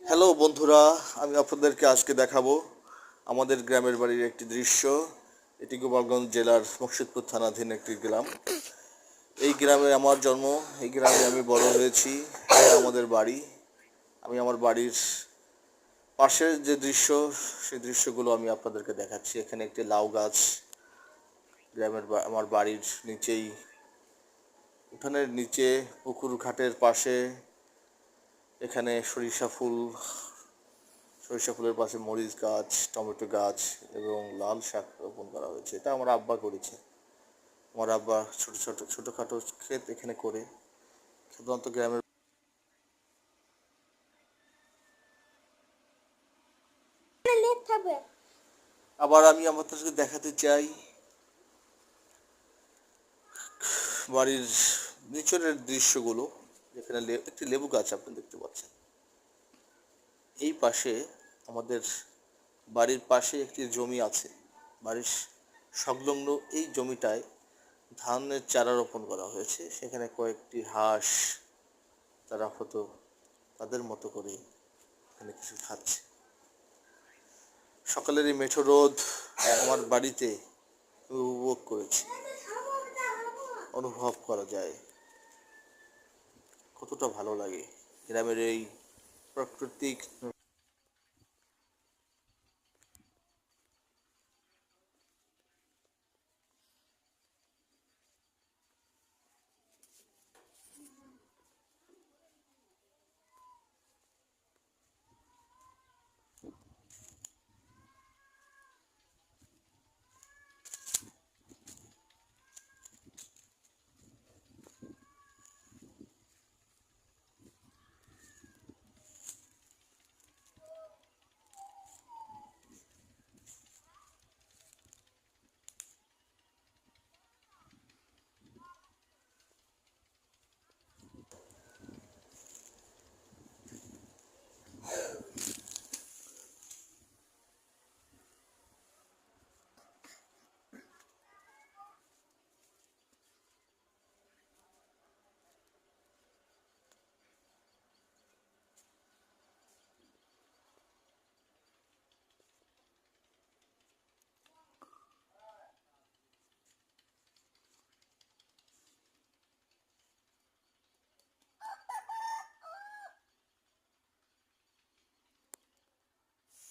Hello বন্ধুরা, আমি আপনাদেরকে আজকে দেখাবো আমাদের গ্রামের বাড়ির একটি দৃশ্য। এটি গোপালগঞ্জ জেলার মুর্শিদপুর থানাধীন একটি গ্রাম। এই গ্রামে আমার জন্ম, এই গ্রামে আমি বড় হয়েছি। আমাদের বাড়ি, আমি আমার বাড়ির পাশের যে দৃশ্য, সেই দৃশ্যগুলো আমি আপনাদেরকে দেখাচ্ছি। এখানে একটি লাউ গাছ, আমার বাড়ির নিচেই, উঠানের নিচে পুকুর ঘাটের পাশে এখানে সরিষা ফুলের পাশে মরিচ গাছ, টমেটো গাছ এবং লাল শাক রোপণ করা হয়েছে। এটা আমার আব্বা করেছে। আমার আব্বা ছোটখাটো ক্ষেত এখানে করে সাধারণত গ্রামের। আবার আমি আপনাদেরকে দেখাতে চাই বাড়ির নিচনের দৃশ্যগুলো। যেখানে একটি লেবু গাছ আপনি দেখতে পাচ্ছেন। এই পাশে আমাদের বাড়ির পাশে একটি জমি আছে। বাড়ির সংলগ্ন এই জমিটায় ধানের চারা রোপণ করা হয়েছে। সেখানে কয়েকটি হাঁস, তারা হয়তো তাদের মতো করে এখানে কিছু খাচ্ছে। সকালের এই মেঠো রোদ আমার বাড়িতে উপভোগ করেছি, অনুভব করা যায় কতটা ভালো লাগে গ্রামের এই প্রাকৃতিক